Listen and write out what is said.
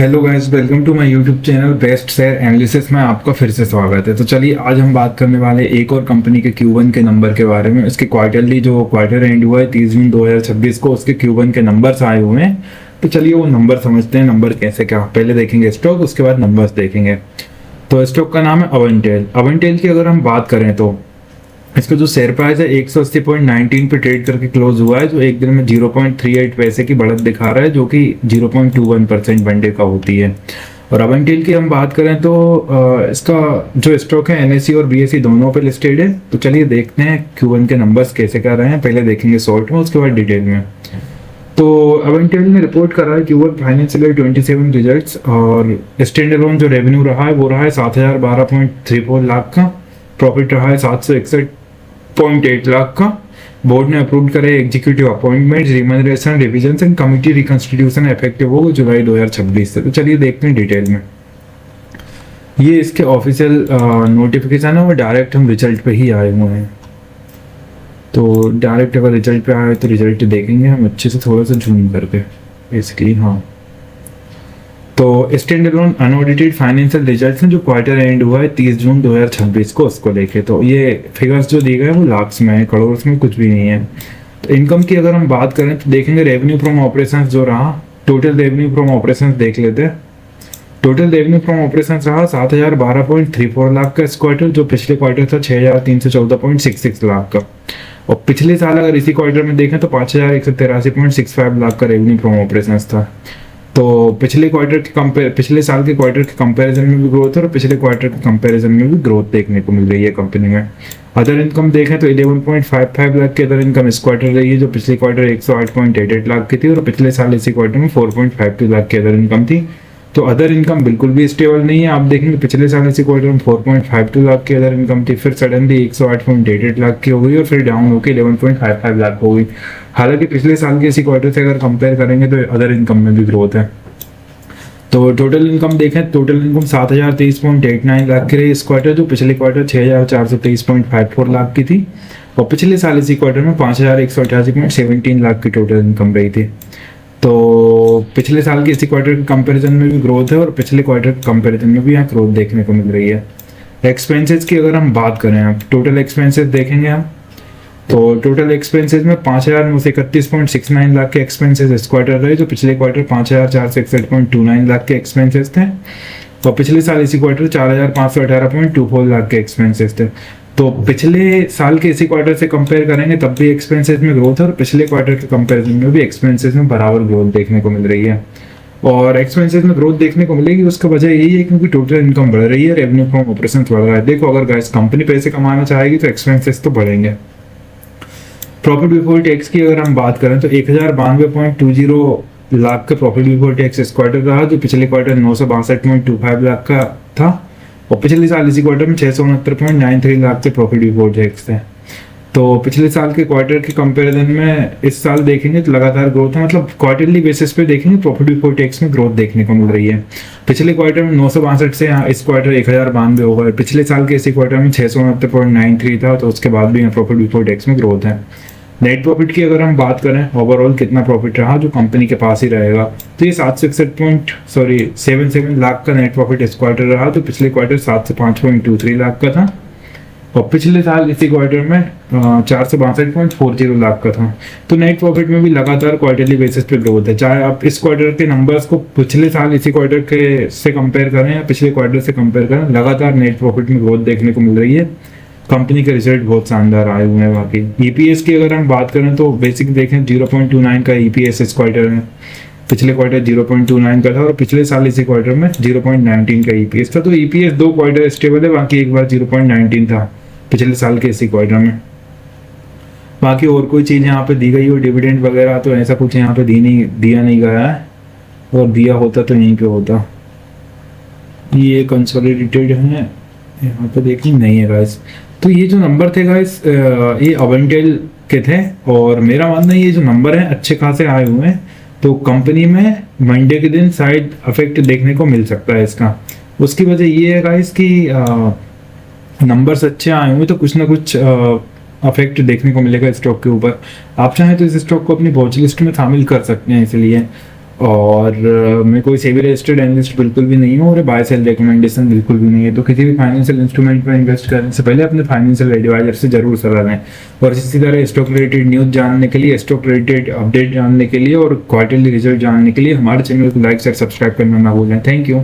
Hello guys, welcome to my YouTube channel best share analysis में आपका फिर से स्वागत है। तो चलिए आज हम बात करने वाले एक और कंपनी के Q1 के नंबर के बारे में। इसके क्वार्टरली जो क्वार्टर एंड हुआ है 30 जून 2026 को, उसके Q1 के नंबर्स आए हुए हैं। तो चलिए वो नंबर समझते हैं, नंबर कैसे क्या। पहले देखेंगे स्टॉक, उसके बाद नंबर्स देखेंगे। तो स्टॉक का नाम है अवेंटेल। अवेंटेल की अगर हम बात करें तो इसका जो शेयर प्राइस है 180.19 पे ट्रेड करके क्लोज हुआ है, जो एक दिन में 0.38 पैसे की बढ़त दिखा रहा है, जो कि 0.21% वन डे का होती है। और अवेंटेल की हम बात करें तो इसका जो स्टॉक है NSE और BSE दोनों पे लिस्टेड है। तो चलिए देखते हैं Q1 के नंबर्स कैसे कर रहे हैं। पहले देखेंगे शॉर्ट में, उसके बाद डिटेल में। तो अवेंटेल ने रिपोर्ट करा है Q1 फाइनेंशियल ईयर 27 रिजल्ट्स, और स्टैंड अलोन जो रेवेन्यू रहा है वो रहा है 7,012.34 लाख का। प्रॉफिट रहा है 761.8 लाख का। बोर्ड ने अप्रूव करे executive appointment, remuneration, revision and committee reconstitution effective होगा जुलाई 2026 से। तो चलिए देखते हैं डिटेल में। ये इसके ऑफिशियल नोटिफिकेशन है, वो डायरेक्ट हम रिजल्ट पे ही आए हुए हैं। तो डायरेक्ट अगर रिजल्ट पे आए तो रिजल्ट देखेंगे हम अच्छे से, थोड़ा सा जूम करके बेसिकली। हाँ, तो stand alone unaudited financial results हैं जो क्वार्टर एंड हुआ है 30 जून 2026 को, उसको लेके। तो ये फिगर्स जो दिए गए हैं वो लाख्स में है, करोड़ में कुछ भी नहीं है। तो इनकम की अगर हम बात करें तो देखेंगे रेवेन्यू फ्रॉम ऑपरेशंस जो रहा, टोटल रेवेन्यू फ्रॉम ऑपरेशंस देख लेते हैं। टोटल रेवेन्यू फ्रॉम ऑपरेशंस रहा 7,012.34 लाख का इस क्वार्टर, जो पिछले क्वार्टर था 6,314.66 लाख का। और पिछले साल अगर इसी क्वार्टर में देखें तो 5,183.65 लाख का रेवेन्यू फ्रॉम ऑपरेशंस था। तो पिछले साल के क्वार्टर के कंपैरिजन में भी ग्रोथ है, और पिछले क्वार्टर के कंपैरिजन में भी ग्रोथ देखने को मिल रही है कंपनी में। अदर इनकम देखें तो 11.55 लाख की अदर इनकम इस क्वार्टर रही है, जो पिछले क्वार्टर 108.88 लाख की थी, और पिछले साल इसी क्वार्टर में 4.52 लाख की अदर इनकम थी। तो अदर इनकम बिल्कुल भी स्टेबल नहीं है। आप देखेंगे पिछले साल इसी क्वार्टर में 4.52 लाख की अदर इनकम थी, फिर सडनली 108.88 लाख की हो गई, और फिर डाउन होकर 11.55 लाख हो गई। हालांकि पिछले साल के इसी क्वार्टर से अगर कंपेयर करेंगे तो अदर इनकम में भी ग्रोथ है। तो टोटल इनकम देखें, टोटल इनकम 7,023.89 लाख की रही इस क्वार्टर, जो पिछले क्वार्टर 6,423.54 लाख की थी, और पिछले साल इसी क्वार्टर में 5,188.17 लाख की टोटल इनकम रही थी। तो पिछले साल के इसी क्वार्टर के कंपैरिजन में भी ग्रोथ है, और पिछले क्वार्टर के कंपैरिजन में भी यहाँ ग्रोथ देखने को मिल रही है। एक्सपेंसेस की अगर हम बात करें, आप टोटल एक्सपेंसेस देखेंगे हम, तो टोटल एक्सपेंसेस में 5,931.69 लाख के एक्सपेंसेस इस क्वार्टर रहे, जो पिछले क्वार्टर 5,461.29 लाख के एक्सपेंसेस थे, और पिछले साल इसी क्वार्टर 4,518.24 लाख के एक्सपेंसेस थे। तो पिछले साल के इसी क्वार्टर से कंपेयर करेंगे तब भी एक्सपेंसेस में ग्रोथ है, और पिछले क्वार्टर के कंपैरिजन में भी एक्सपेंसेस में बराबर ग्रोथ देखने को मिल रही है। और एक्सपेंसेस में ग्रोथ देखने को मिलेगी, उसका वजह यही है क्योंकि टोटल इनकम बढ़ रही है, रेवेन्यू फ्रॉम ऑपरेशन बढ़ रहा है। देखो, अगर गाइस कंपनी पैसे कमाना चाहेगी तो एक्सपेंसेस तो बढ़ेंगे। प्रॉफिट बिफोर टैक्स की अगर हम बात करें तो 1,092.20 लाख का प्रॉफिट बिफोर टैक्स इस क्वार्टर रहा, जो पिछले क्वार्टर 962.25 लाख का था, और पिछले साल इसी क्वार्टर में 669.93 लाख के प्रॉफिट बिफोर टैक्स थे। तो पिछले साल के क्वार्टर के कंपैरिजन में इस साल देखेंगे तो लगातार ग्रोथ है, मतलब क्वार्टरली बेसिस पे देखेंगे प्रॉफिट बिफोर टैक्स में ग्रोथ देखने को मिल रही है। पिछले क्वार्टर में 962 से इस क्वार्टर 1,092 हो गए, पिछले साल के इसी क्वार्टर में 669.93 था, तो उसके बाद भी यहाँ प्रॉफिट बिफोर टैक्स में ग्रोथ है। नेट प्रॉफिट की अगर हम बात करें, ओवरऑल कितना प्रॉफिट रहा जो कंपनी के पास ही रहेगा, तो ये 777 लाख का नेट प्रॉफिट इस क्वार्टर रहा, तो पिछले क्वार्टर 705.23 लाख का था, और पिछले साल इसी क्वार्टर में 462.40 लाख का था। तो नेट प्रॉफिट में भी लगातार क्वार्टरली बेसिस पे ग्रोथ है। चाहे आप इस क्वार्टर के नंबर्स को पिछले साल इसी क्वार्टर के से कंपेयर करें या पिछले क्वार्टर से कंपेयर करें, लगातार नेट प्रॉफिट में ग्रोथ देखने को मिल रही है। कंपनी के रिजल्ट बहुत शानदार आए हुए हैं। बाकी EPS की अगर हम बात करें तो बेसिक देखें 0.29 का EPS इस क्वार्टर में, पिछले क्वार्टर 0.29 का था, और पिछले साल इसी क्वार्टर में 0.19 का EPS था। तो EPS 2 क्वार्टर स्टेबल है, बाकी एक बार 0.19 था पिछले साल के इसी क्वार्टर में। बाकी और कोई चीज़ यहाँ पे दी गई हो डिविडेंड वगैरह, तो ऐसा कुछ यहाँ पे दिया नहीं गया है, और दिया होता तो यहीं पे होता। ये कंसोलिडेटेड है, यहाँ पे देखिए नहीं है गाइस। तो ये जो नंबर थे गाइस, ये अवेंटेल के थे, और मेरा मानना है ये जो नंबर है अच्छे खासे आए हुए हैं, तो कंपनी में मंडे के दिन शायद अफेक्ट देखने को मिल सकता है इसका। उसकी वजह ये है गाइस कि नंबर्स अच्छे आए हुए, तो कुछ ना कुछ अफेक्ट देखने को मिलेगा स्टॉक के ऊपर। आप चाहें तो इस स्टॉक को अपनी वॉच लिस्ट में शामिल कर सकते हैं इसलिए। और मैं कोई सेबी रजिस्टर्ड एनालिस्ट बिल्कुल भी नहीं हूँ और बाय सेल रिकमेंडेशन बिल्कुल भी नहीं है। तो किसी भी फाइनेंशियल इंस्ट्रूमेंट में इन्वेस्ट करने से पहले अपने फाइनेंशियल एडवाइजर से जरूर सलाह लें। और इसी तरह स्टॉक रिलेटेड न्यूज़ जानने के लिए, स्टॉक रिलेटेड अपडेट जानने के लिए और क्वार्टरली रिजल्ट जानने के लिए हमारे चैनल को लाइक शेयर सब्सक्राइब करना ना भूलें। Thank you.